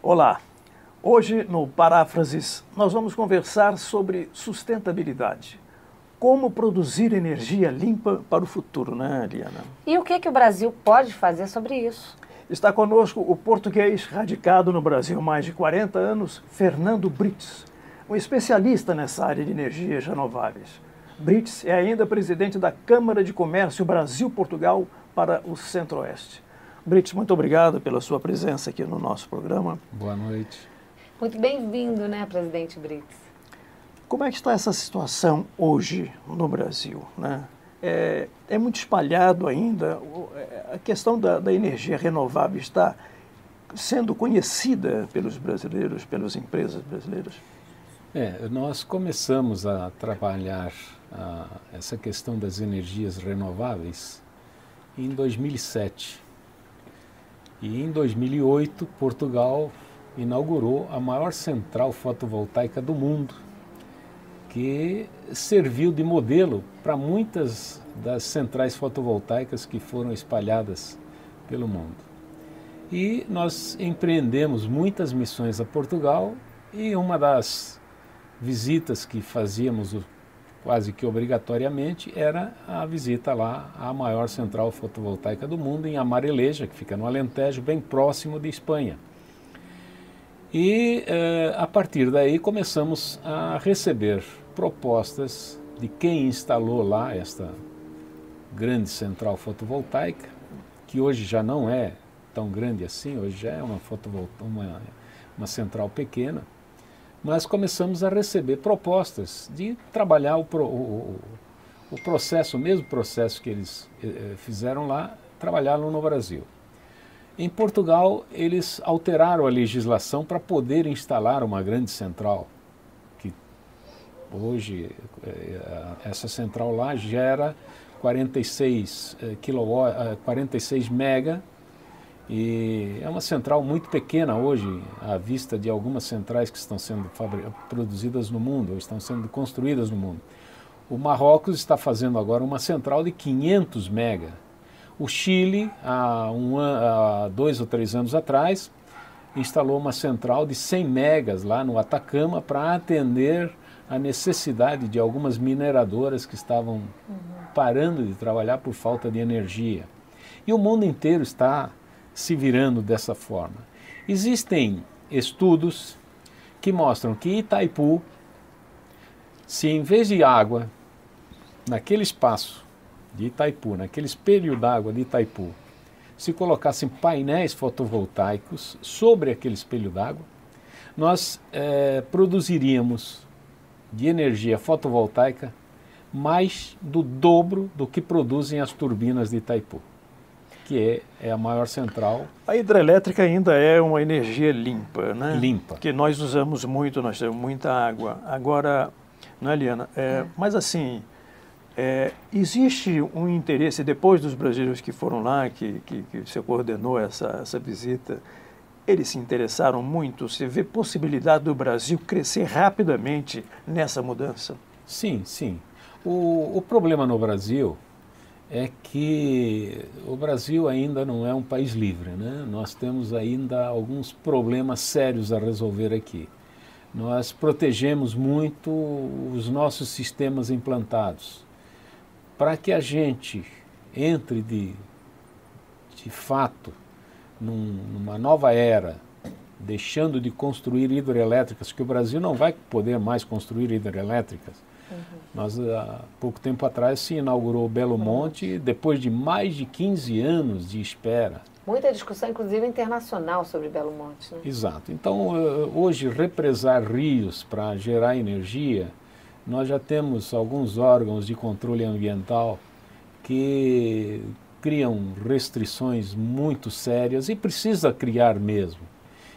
Olá, hoje no Paráfrases nós vamos conversar sobre sustentabilidade. Como produzir energia limpa para o futuro, né, Eliana? E o que o Brasil pode fazer sobre isso? Está conosco o português radicado no Brasil há mais de 40 anos, Fernando Brits, um especialista nessa área de energias renováveis. Brits é ainda presidente da Câmara de Comércio Brasil-Portugal para o Centro-Oeste. Brits, muito obrigado pela sua presença aqui no nosso programa. Boa noite. Muito bem-vindo, né, presidente Brits? Como é que está essa situação hoje no Brasil, né? É muito espalhado ainda, a questão da energia renovável está sendo conhecida pelos brasileiros, pelas empresas brasileiras? Nós começamos a trabalhar essa questão das energias renováveis em 2007. E em 2008, Portugal inaugurou a maior central fotovoltaica do mundo, que serviu de modelo para muitas das centrais fotovoltaicas que foram espalhadas pelo mundo. E nós empreendemos muitas missões a Portugal e uma das visitas que fazíamos quase que obrigatoriamente era a visita lá à maior central fotovoltaica do mundo, em Amareleja, que fica no Alentejo, bem próximo de Espanha. E a partir daí começamos a receber propostas de quem instalou lá esta grande central fotovoltaica, que hoje já não é tão grande assim, hoje já é uma central pequena, mas começamos a receber propostas de trabalhar o processo, o mesmo processo que eles fizeram lá, trabalhá-lo no Brasil. Em Portugal, eles alteraram a legislação para poder instalar uma grande central, que hoje essa central lá gera 46 mega, e é uma central muito pequena hoje, à vista de algumas centrais que estão sendo produzidas no mundo, ou estão sendo construídas no mundo. O Marrocos está fazendo agora uma central de 500 mega. O Chile, há 2 ou 3 anos atrás, instalou uma central de 100 megas lá no Atacama para atender a necessidade de algumas mineradoras que estavam parando de trabalhar por falta de energia. E o mundo inteiro está se virando dessa forma. Existem estudos que mostram que Itaipu, se em vez de água, naquele espaço de Itaipu, naquele espelho d'água de Itaipu, se colocassem painéis fotovoltaicos sobre aquele espelho d'água, nós produziríamos de energia fotovoltaica mais do dobro do que produzem as turbinas de Itaipu, que é a maior central. A hidrelétrica ainda é uma energia limpa, né? Limpa. Que nós usamos muito, nós temos muita água. Agora, não é, Eliana? Mas assim, existe um interesse, depois dos brasileiros que foram lá, que você coordenou essa visita, eles se interessaram muito? Você vê possibilidade do Brasil crescer rapidamente nessa mudança? Sim, sim. O problema no Brasil é que o Brasil ainda não é um país livre, né? Nós temos ainda alguns problemas sérios a resolver aqui. Nós protegemos muito os nossos sistemas implantados. Para que a gente entre de fato numa nova era, deixando de construir hidrelétricas, que o Brasil não vai poder mais construir hidrelétricas. Nós, há pouco tempo atrás, se inaugurou Belo Monte, depois de mais de 15 anos de espera. Muita discussão, inclusive internacional, sobre Belo Monte, né? Exato. Então, hoje, represar rios para gerar energia, nós já temos alguns órgãos de controle ambiental que criam restrições muito sérias, e precisa criar mesmo.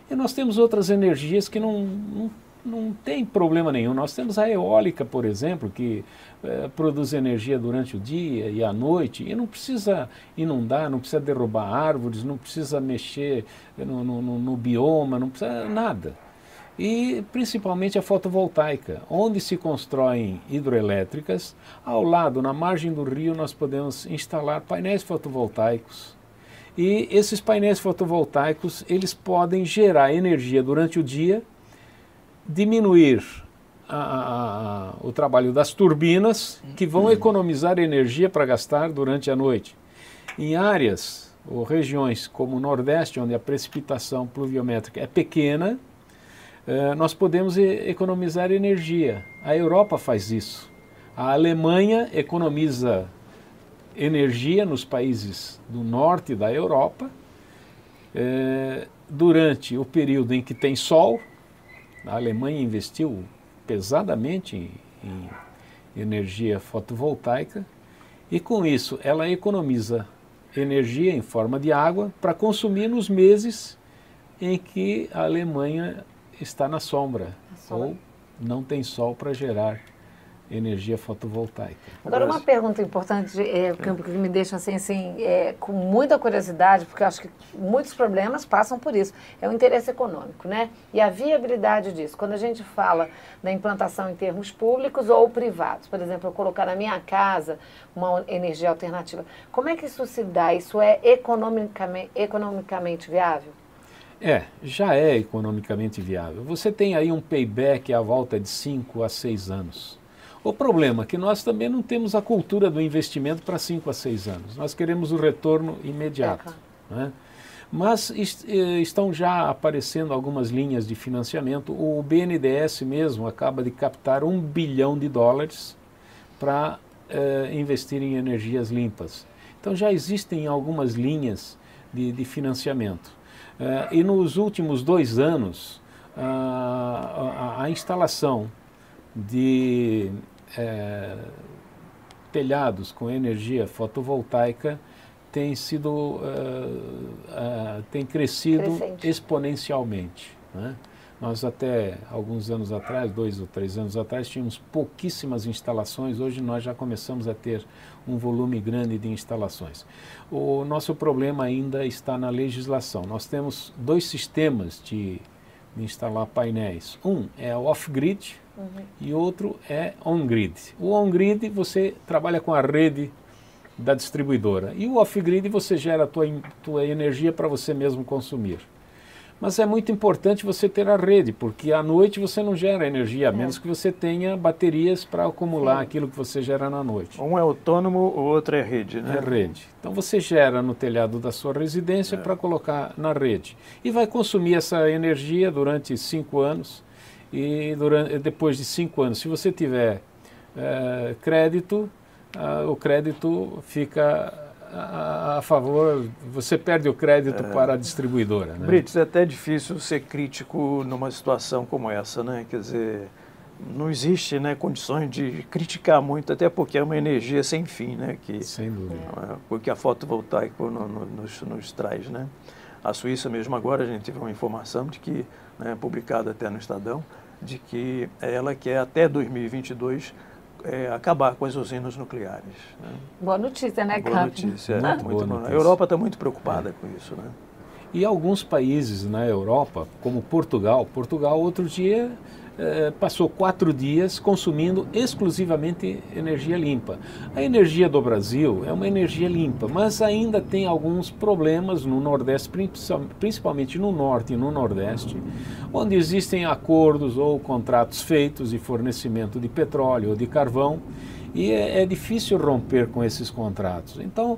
E nós temos outras energias que não tem problema nenhum. Nós temos a eólica, por exemplo, que produz energia durante o dia e à noite, e não precisa inundar, não precisa derrubar árvores, não precisa mexer no bioma, não precisa nada. E principalmente a fotovoltaica, onde se constroem hidroelétricas, ao lado, na margem do rio, nós podemos instalar painéis fotovoltaicos E esses painéis fotovoltaicos, eles podem gerar energia durante o dia, diminuir o trabalho das turbinas, que vão economizar energia para gastar durante a noite. Em áreas ou regiões como o Nordeste, onde a precipitação pluviométrica é pequena, nós podemos economizar energia. A Europa faz isso. A Alemanha economiza energia nos países do norte da Europa durante o período em que tem sol. A Alemanha investiu pesadamente em energia fotovoltaica e com isso ela economiza energia em forma de água para consumir nos meses em que a Alemanha está na sombra ou não tem sol para gerar energia fotovoltaica. Agora, uma pergunta importante que me deixa assim, com muita curiosidade, porque eu acho que muitos problemas passam por isso, é o interesse econômico, né? E a viabilidade disso. Quando a gente fala da implantação em termos públicos ou privados, por exemplo, eu colocar na minha casa uma energia alternativa, como é que isso se dá? Isso é economicamente viável? Já é economicamente viável. Você tem aí um payback à volta de 5 a 6 anos. O problema é que nós também não temos a cultura do investimento para 5 a 6 anos. Nós queremos o retorno imediato. Né? Mas estão já aparecendo algumas linhas de financiamento. O BNDES mesmo acaba de captar US$1 bilhão para investir em energias limpas. Então já existem algumas linhas de financiamento. E nos últimos 2 anos, a instalação de telhados com energia fotovoltaica tem crescido exponencialmente. Né? Nós até alguns anos atrás, 2 ou 3 anos atrás, tínhamos pouquíssimas instalações, hoje nós já começamos a ter um volume grande de instalações. O nosso problema ainda está na legislação. Nós temos 2 sistemas de instalar painéis. Um é o off-grid e outro é on-grid. O on-grid você trabalha com a rede da distribuidora e o off-grid você gera a tua energia para você mesmo consumir. Mas é muito importante você ter a rede, porque à noite você não gera energia, a menos que você tenha baterias para acumular aquilo que você gera na noite. Um é autônomo, o outro é rede, né? É rede. Então você gera no telhado da sua residência para colocar na rede. E vai consumir essa energia durante 5 anos. E depois de 5 anos, se você tiver crédito, o crédito fica a favor, você perde o crédito para a distribuidora. Né? Brits, é até difícil ser crítico numa situação como essa, né? Quer dizer, não existe, né, condições de criticar muito, até porque é uma energia sem fim, né? Sem dúvida. Porque a fotovoltaica nos traz, né? A Suíça mesmo agora, a gente teve uma informação de que, né, publicada até no Estadão, de que ela quer até 2022 acabar com as usinas nucleares. Né? Boa notícia, né, Boa notícia. Muito boa notícia. A Europa está muito preocupada com isso, né? E alguns países na Europa, como Portugal outro dia passou 4 dias consumindo exclusivamente energia limpa. A energia do Brasil é uma energia limpa, mas ainda tem alguns problemas no Nordeste, principalmente no Norte e no Nordeste, onde existem acordos ou contratos feitos de fornecimento de petróleo ou de carvão, e é difícil romper com esses contratos. Então,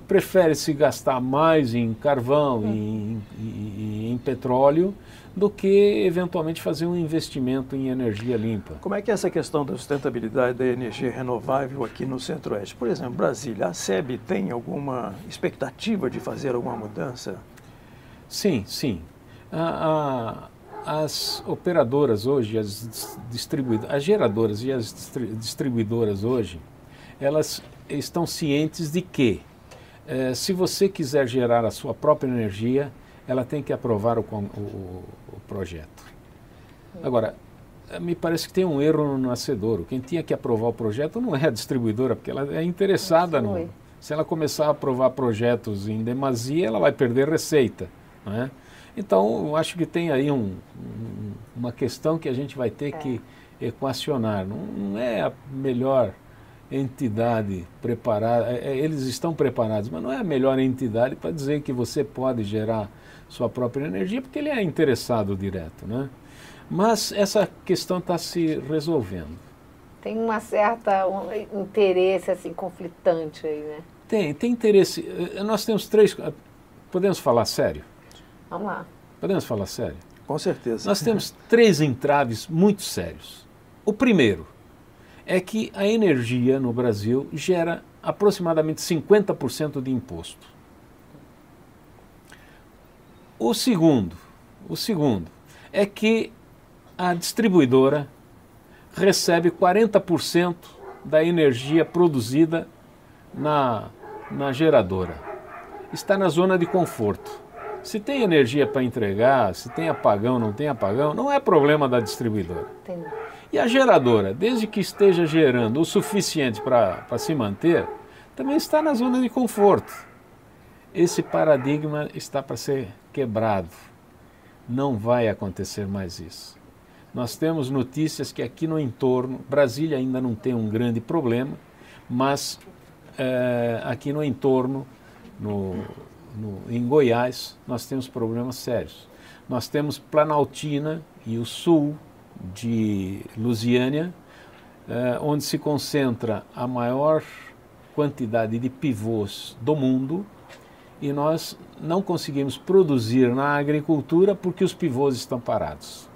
prefere-se gastar mais em carvão e em petróleo do que, eventualmente, fazer um investimento em energia limpa. Como é que é essa questão da sustentabilidade da energia renovável aqui no Centro-Oeste? Por exemplo, Brasília, a SEB tem alguma expectativa de fazer alguma mudança? Sim, sim. As operadoras hoje, as geradoras e as distribuidoras hoje, elas estão cientes de que, se você quiser gerar a sua própria energia, ela tem que aprovar o projeto. Agora, me parece que tem um erro no nascedouro. Quem tinha que aprovar o projeto não é a distribuidora, porque ela é interessada no... Se ela começar a aprovar projetos em demasia, ela vai perder receita, não é? Então, eu acho que tem aí uma questão que a gente vai ter que equacionar. Não é a melhor entidade preparada, eles estão preparados, mas não é a melhor entidade para dizer que você pode gerar sua própria energia, porque ele é interessado direto, né? Mas essa questão está se resolvendo. Tem uma certa interesse assim, conflitante aí, né? Tem interesse. Nós temos 3... Podemos falar sério? Vamos lá. Podemos falar sério? Com certeza. Nós temos 3 entraves muito sérios. O primeiro é que a energia no Brasil gera aproximadamente 50% de imposto. O segundo é que a distribuidora recebe 40% da energia produzida na geradora. Está na zona de conforto. Se tem energia para entregar, se tem apagão, não tem apagão, não é problema da distribuidora. Entendi. E a geradora, desde que esteja gerando o suficiente para se manter, também está na zona de conforto. Esse paradigma está para ser quebrado. Não vai acontecer mais isso. Nós temos notícias que aqui no entorno, Brasília ainda não tem um grande problema, mas aqui no entorno, em Goiás, nós temos problemas sérios. Nós temos Planaltina e o sul de Lusiânia, onde se concentra a maior quantidade de pivôs do mundo, e nós não conseguimos produzir na agricultura porque os pivôs estão parados,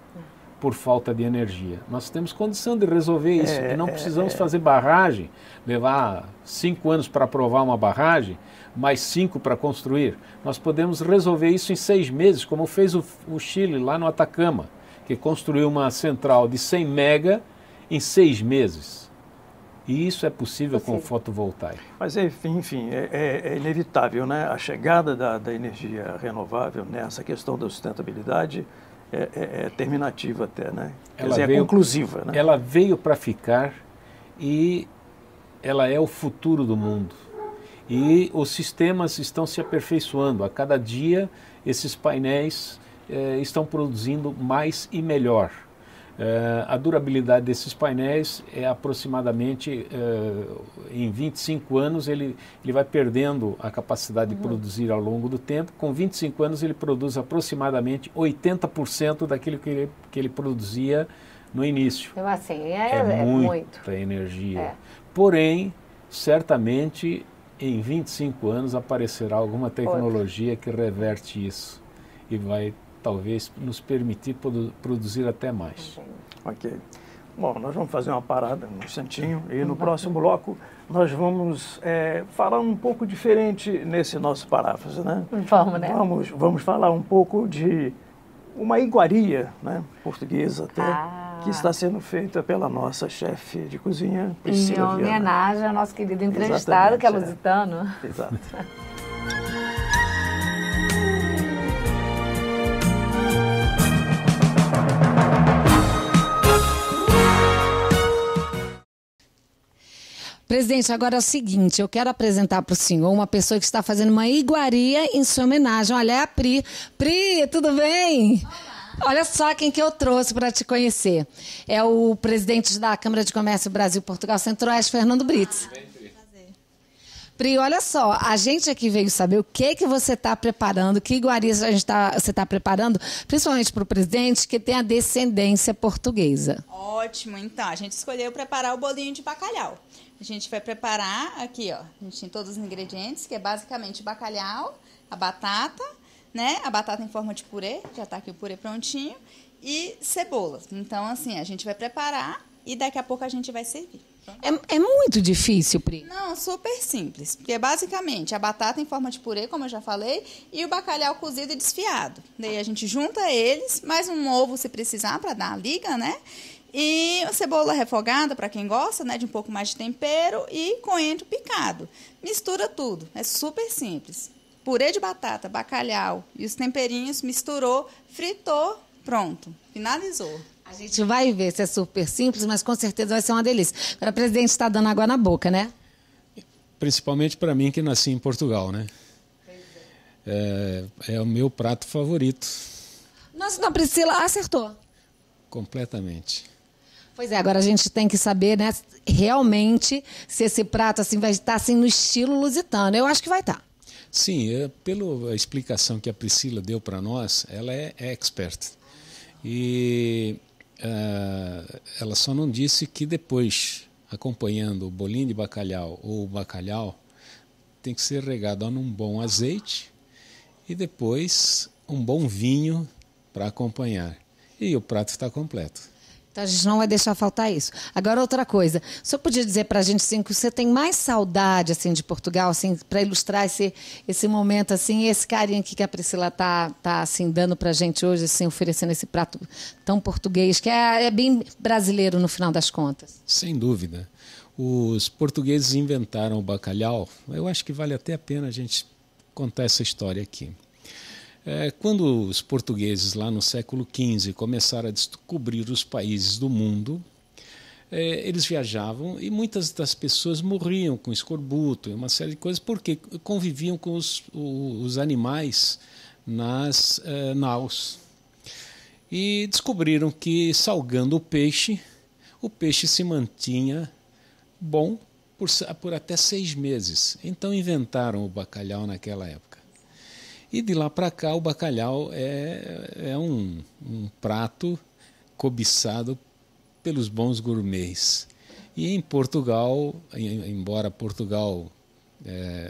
por falta de energia. Nós temos condição de resolver isso, e não precisamos fazer barragem, levar 5 anos para aprovar uma barragem, mais 5 para construir. Nós podemos resolver isso em 6 meses, como fez o Chile lá no Atacama, que construiu uma central de 100 mega em 6 meses. E isso é possível com fotovoltaico. Mas, enfim, é inevitável, né? A chegada da energia renovável, né? Essa questão da sustentabilidade é terminativa até, né? Quer dizer, é conclusiva, né? Ela veio para ficar e ela é o futuro do mundo. E os sistemas estão se aperfeiçoando. A cada dia, esses painéis estão produzindo mais e melhor. A durabilidade desses painéis é aproximadamente, em 25 anos, ele vai perdendo a capacidade de produzir ao longo do tempo. Com 25 anos, ele produz aproximadamente 80% daquilo que ele produzia no início. Então, assim, é muita energia. Porém, certamente, em 25 anos, aparecerá alguma tecnologia que reverte isso e vai talvez nos permitir produzir até mais. Ok. Bom, nós vamos fazer uma parada um instantinho e no próximo bloco nós vamos falar um pouco diferente nesse nosso paráfrase, né? Vamos, né? Vamos falar um pouco de uma iguaria, né, portuguesa até, que está sendo feita pela nossa chefe de cozinha, Priscila Viana. Em homenagem ao nosso querido entrevistado, que é lusitano. Exato. Presidente, agora é o seguinte, eu quero apresentar para o senhor uma pessoa que está fazendo uma iguaria em sua homenagem. Olha, é a Pri. Pri, tudo bem? Olá. Olha só quem que eu trouxe para te conhecer. É o presidente da Câmara de Comércio Brasil-Portugal Centro-Oeste, Fernando Brits. Pri, olha só, a gente aqui veio saber o que você está preparando, que iguarias você está preparando, principalmente para o presidente que tem a descendência portuguesa. Ótimo, então, a gente escolheu preparar o bolinho de bacalhau. A gente vai preparar aqui, ó, a gente tem todos os ingredientes, que é basicamente bacalhau, a batata, né, a batata em forma de purê, já tá aqui o purê prontinho, e cebola. Então, assim, a gente vai preparar e daqui a pouco a gente vai servir. É muito difícil, Pri? Não, super simples, porque é basicamente a batata em forma de purê, como eu já falei, e o bacalhau cozido e desfiado. Daí a gente junta eles, mais um ovo se precisar para dar a liga, né? E a cebola refogada, para quem gosta, né, de um pouco mais de tempero, e coentro picado. Mistura tudo, é super simples. Purê de batata, bacalhau e os temperinhos, misturou, fritou, pronto, finalizou. A gente vai ver se é super simples, mas com certeza vai ser uma delícia. Agora, o presidente está dando água na boca, né? Principalmente para mim que nasci em Portugal, né? É o meu prato favorito. Nossa, não, Priscila acertou. Completamente. Pois é, agora a gente tem que saber, né, realmente se esse prato assim vai estar assim no estilo lusitano. Eu acho que vai estar. Sim, pela explicação que a Priscila deu para nós, ela é expert. E ela só não disse que depois, acompanhando o bolinho de bacalhau ou o bacalhau, tem que ser regado num bom azeite e depois um bom vinho para acompanhar. E o prato está completo. Então a gente não vai deixar faltar isso. Agora outra coisa, o senhor podia dizer para a gente assim, que você tem mais saudade assim de Portugal, assim, para ilustrar esse momento assim, esse carinho aqui que a Priscila tá assim dando para a gente hoje, assim, oferecendo esse prato tão português que é bem brasileiro no final das contas. Sem dúvida. Os portugueses inventaram o bacalhau. Eu acho que vale até a pena a gente contar essa história aqui. Quando os portugueses, lá no século XV, começaram a descobrir os países do mundo, eles viajavam e muitas das pessoas morriam com escorbuto e uma série de coisas porque conviviam com os animais nas naus. E descobriram que, salgando o peixe se mantinha bom por até 6 meses. Então inventaram o bacalhau naquela época. E de lá para cá o bacalhau é um prato cobiçado pelos bons gourmets. E em Portugal, embora Portugal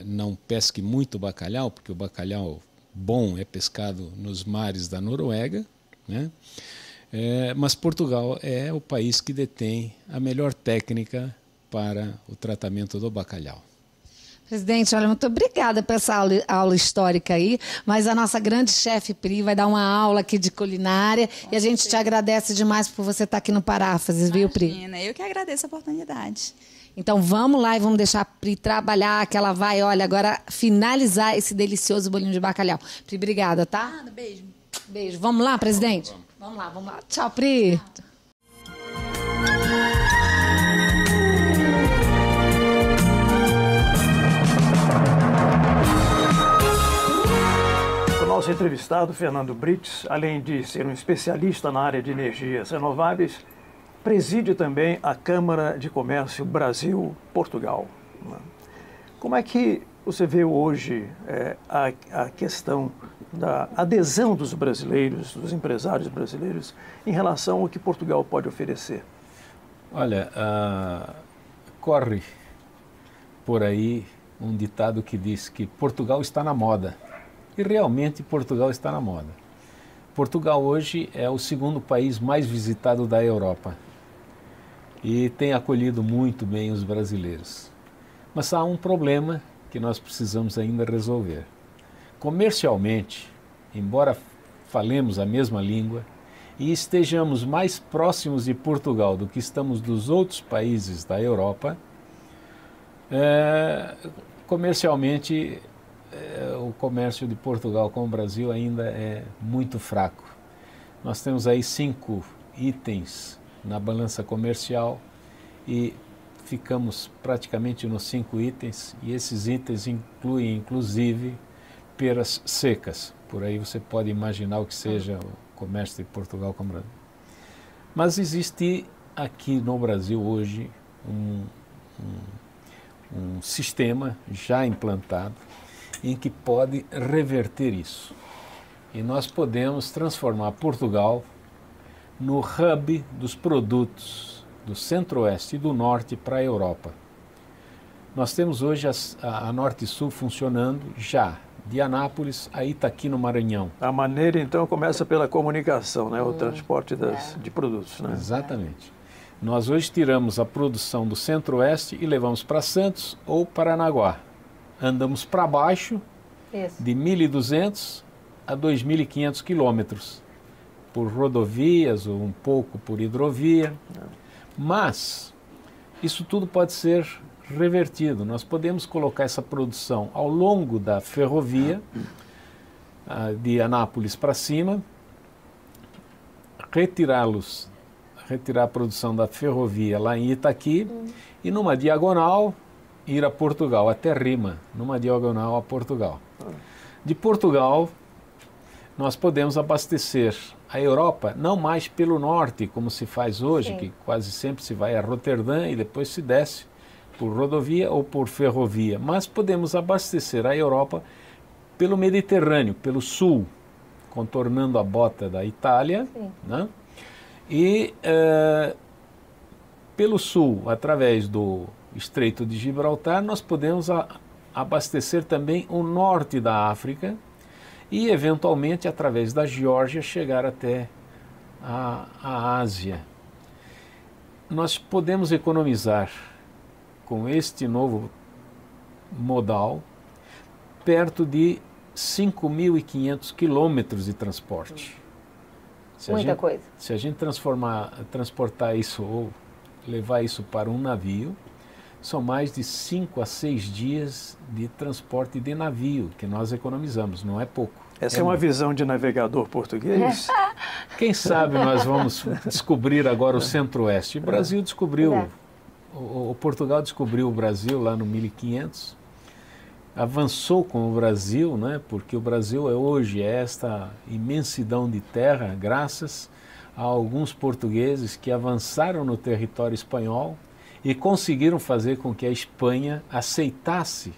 não pesque muito bacalhau, porque o bacalhau bom é pescado nos mares da Noruega, né? Mas Portugal é o país que detém a melhor técnica para o tratamento do bacalhau. Presidente, olha, muito obrigada por essa aula histórica aí, mas a nossa grande chefe Pri vai dar uma aula aqui de culinária e a gente te agradece demais por você estar aqui no Paráfrases, viu, Pri? Imagina, eu que agradeço a oportunidade. Então vamos lá e vamos deixar a Pri trabalhar, que ela vai, olha, agora finalizar esse delicioso bolinho de bacalhau. Pri, obrigada, tá? Beijo. Beijo. Vamos lá, presidente? Vamos lá. Tchau, Pri. O nosso entrevistado, Fernando Brites, além de ser um especialista na área de energias renováveis, preside também a Câmara de Comércio Brasil-Portugal. Como é que você vê hoje a questão da adesão dos brasileiros, dos empresários brasileiros, em relação ao que Portugal pode oferecer? Olha, corre por aí um ditado que diz que Portugal está na moda. E realmente Portugal está na moda. Portugal hoje é o segundo país mais visitado da Europa e tem acolhido muito bem os brasileiros. Mas há um problema que nós precisamos ainda resolver. Comercialmente, embora falemos a mesma língua e estejamos mais próximos de Portugal do que estamos dos outros países da Europa, comercialmente o comércio de Portugal com o Brasil ainda é muito fraco. Nós temos aí 5 itens na balança comercial e ficamos praticamente nos 5 itens, e esses itens incluem inclusive peras secas. Por aí você pode imaginar o que seja o comércio de Portugal com o Brasil. Mas existe aqui no Brasil hoje um sistema já implantado em que pode reverter isso. E nós podemos transformar Portugal no hub dos produtos do Centro-Oeste e do Norte para a Europa. Nós temos hoje a Norte e Sul funcionando já, de Anápolis a Itaqui, no Maranhão. A maneira, então, começa pela comunicação, né? O transporte de produtos, né? Exatamente. Nós hoje tiramos a produção do Centro-Oeste e levamos para Santos ou Paranaguá. Andamos para baixo, de 1.200 a 2.500 quilômetros, por rodovias ou um pouco por hidrovia. Mas isso tudo pode ser revertido. Nós podemos colocar essa produção ao longo da ferrovia, de Anápolis para cima, retirar a produção da ferrovia lá em Itaqui e numa diagonal ir a Portugal, até Rima, numa diagonal a Portugal. De Portugal, nós podemos abastecer a Europa, não mais pelo norte, como se faz hoje, Sim. que quase sempre se vai a Roterdã e depois se desce por rodovia ou por ferrovia, mas podemos abastecer a Europa pelo Mediterrâneo, pelo sul, contornando a bota da Itália, né? E pelo sul, através do Estreito de Gibraltar, nós podemos abastecer também o norte da África e, eventualmente, através da Geórgia, chegar até a Ásia. Nós podemos economizar com este novo modal perto de 5.500 quilômetros de transporte. Muita coisa. Se a gente transportar isso ou levar isso para um navio, são mais de 5 a 6 dias de transporte de navio que nós economizamos, não é pouco. Essa é uma visão de navegador português? Quem sabe nós vamos descobrir agora o Centro-Oeste. O Brasil descobriu, o Portugal descobriu o Brasil lá no 1500, avançou com o Brasil, né, porque o Brasil hoje é esta imensidão de terra, graças a alguns portugueses que avançaram no território espanhol e conseguiram fazer com que a Espanha aceitasse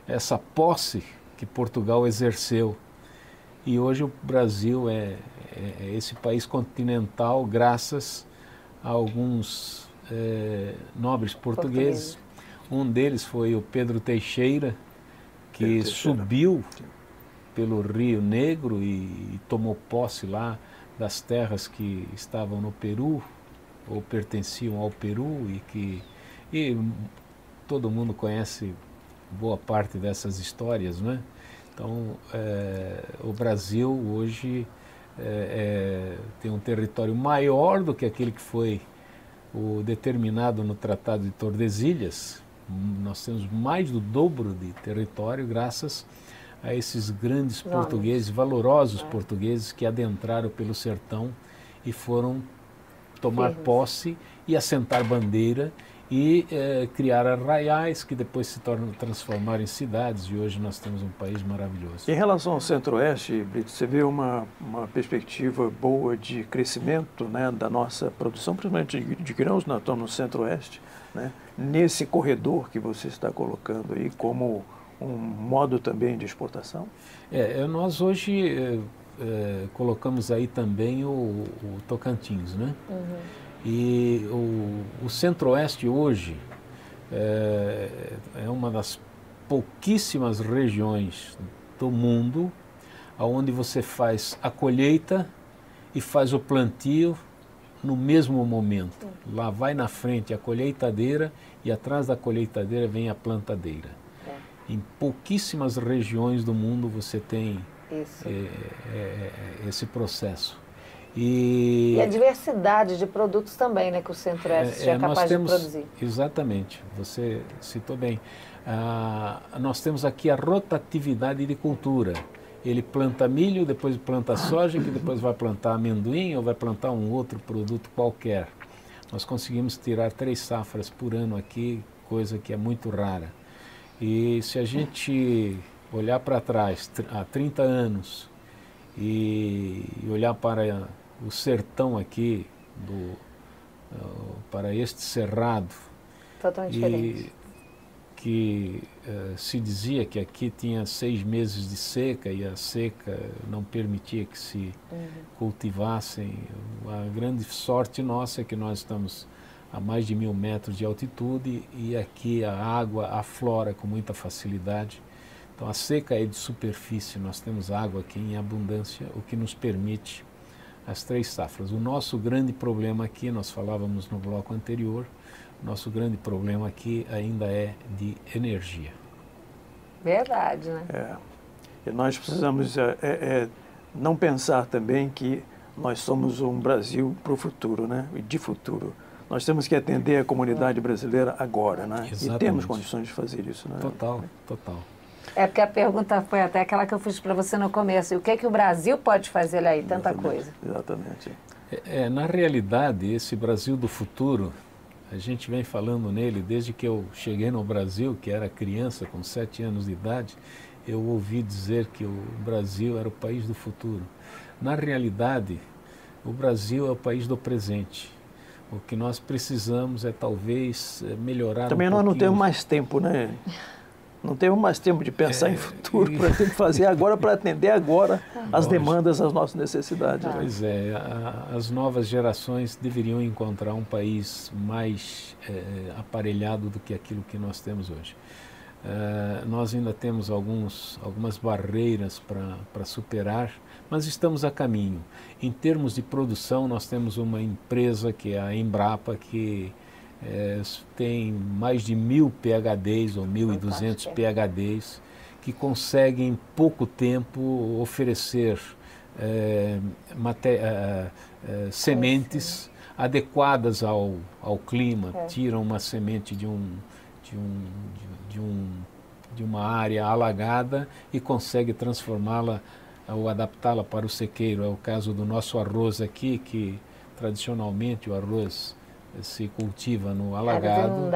essa posse que Portugal exerceu. E hoje o Brasil é esse país continental graças a alguns nobres portugueses. Um deles foi o Pedro Teixeira, que subiu pelo Rio Negro e tomou posse lá das terras que estavam no Peru, ou pertenciam ao Peru, e todo mundo conhece boa parte dessas histórias, né? Então, o Brasil hoje tem um território maior do que aquele que foi determinado no Tratado de Tordesilhas. Nós temos mais do dobro de território graças a esses grandes portugueses, valorosos portugueses que adentraram pelo sertão e foram tomar posse e assentar bandeira e criar arraiais que depois se transformaram em cidades, e hoje nós temos um país maravilhoso. Em relação ao Centro-Oeste, Brito, você vê uma perspectiva boa de crescimento, né, da nossa produção, principalmente de grãos, nós estamos no Centro-Oeste, né, nesse corredor que você está colocando aí como um modo também de exportação? Nós hoje colocamos aí também o Tocantins, né? E o Centro-Oeste hoje é uma das pouquíssimas regiões do mundo onde você faz a colheita e faz o plantio no mesmo momento. Lá vai na frente a colheitadeira e atrás da colheitadeira vem a plantadeira. Em pouquíssimas regiões do mundo você tem esse processo. E a diversidade de produtos também, né, que o Centro-Oeste é capaz de produzir. Exatamente, você citou bem. Nós temos aqui a rotatividade de cultura. Ele planta milho, depois planta soja, que depois vai plantar amendoim ou vai plantar um outro produto qualquer. Nós conseguimos tirar 3 safras por ano aqui, coisa que é muito rara. E se a gente olhar para trás, há 30 anos, e olhar para o sertão aqui, para este cerrado, totalmente diferente. Que se dizia que aqui tinha 6 meses de seca e a seca não permitia que se cultivassem. A grande sorte nossa é que nós estamos a mais de 1.000 metros de altitude e aqui a água aflora com muita facilidade. Então a seca é de superfície, nós temos água aqui em abundância, o que nos permite as 3 safras. O nosso grande problema aqui, nós falávamos no bloco anterior, nosso grande problema aqui ainda é de energia. Verdade, né? E nós precisamos não pensar também que nós somos um Brasil para o futuro, né? E de futuro. Nós temos que atender a comunidade brasileira agora, né? Exatamente. E temos condições de fazer isso, né? Total. Porque a pergunta foi até aquela que eu fiz para você no começo. E o que é que o Brasil pode fazer aí? Tanta coisa. Exatamente. Na realidade, esse Brasil do futuro, a gente vem falando nele desde que eu cheguei no Brasil, que era criança, com 7 anos de idade, eu ouvi dizer que o Brasil era o país do futuro. Na realidade, o Brasil é o país do presente. O que nós precisamos é talvez melhorar Também nós não temos mais tempo, né? Não temos mais tempo de pensar em futuro, para ter que fazer agora, para atender agora as demandas, as nossas necessidades. Pois é, as novas gerações deveriam encontrar um país mais aparelhado do que aquilo que nós temos hoje. Nós ainda temos algumas barreiras para superar, mas estamos a caminho. Em termos de produção, nós temos uma empresa que é a Embrapa, que tem mais de 1.000 PhDs ou 1.200 PhDs, que conseguem em pouco tempo oferecer sementes adequadas ao clima. Tiram uma semente de uma área alagada e consegue transformá-la ou adaptá-la para o sequeiro. É o caso do nosso arroz aqui, que tradicionalmente o arroz se cultiva no alagado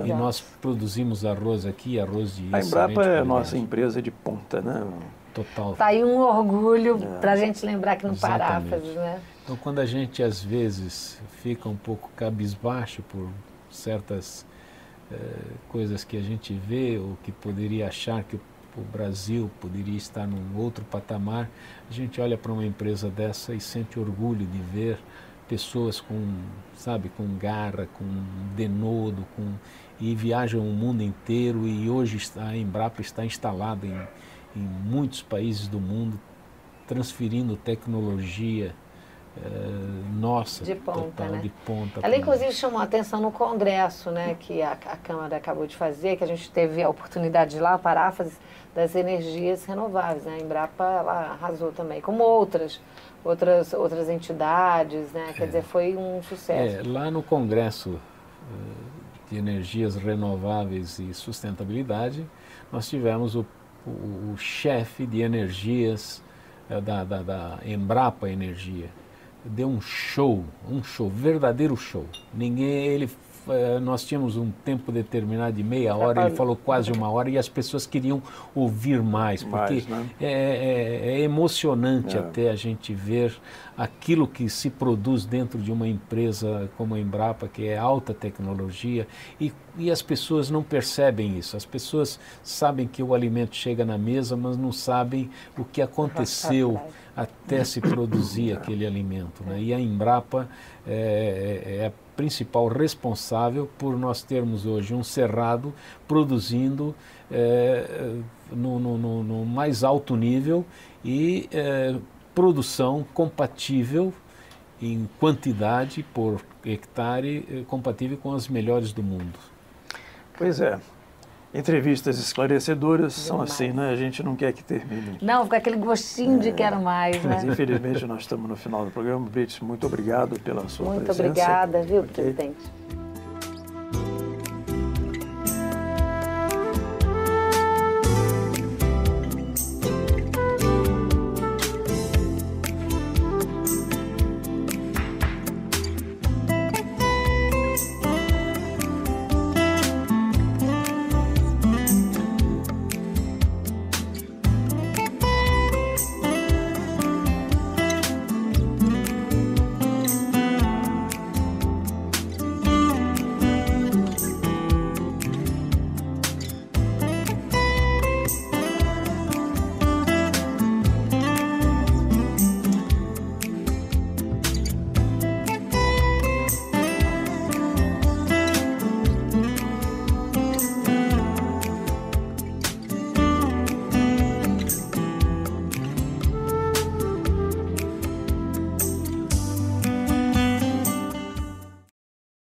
e nós produzimos arroz aqui, arroz de... A Embrapa é a nossa empresa de ponta, né? Total. Está aí um orgulho para a gente lembrar que no Paráfrases, né? Então, quando a gente às vezes fica um pouco cabisbaixo por certas coisas que a gente vê ou que poderia achar que o Brasil poderia estar num outro patamar, a gente olha para uma empresa dessa e sente orgulho de ver pessoas com garra, com denodo, e viajam o mundo inteiro, e hoje a Embrapa está instalada em muitos países do mundo, transferindo tecnologia nossa, de ponta, total, né? de ponta. Ela inclusive chamou a atenção no congresso, né, que a Câmara acabou de fazer, que a gente teve a oportunidade de ir lá, Paráfrases, das energias renováveis, né? A Embrapa, ela arrasou também, como outras entidades, né? Quer dizer, foi um sucesso. Lá no Congresso de Energias Renováveis e Sustentabilidade, nós tivemos o chefe de energias da Embrapa Energia. Deu um show, verdadeiro show. Nós tínhamos um tempo determinado de meia hora, ele falou quase uma hora, e as pessoas queriam ouvir mais, porque é emocionante até a gente ver aquilo que se produz dentro de uma empresa como a Embrapa, que é alta tecnologia, e as pessoas não percebem isso. As pessoas sabem que o alimento chega na mesa, mas não sabem o que aconteceu até se produzir aquele alimento, né? E a Embrapa é a principal responsável por nós termos hoje um cerrado produzindo no mais alto nível e produção compatível em quantidade por hectare, compatível com as melhores do mundo. Pois é. Entrevistas esclarecedoras são assim, né? A gente não quer que termine. Não, fica aquele gostinho de quero mais, né? Mas infelizmente nós estamos no final do programa. Brits, muito obrigado pela sua presença. Muito obrigada, viu, presidente?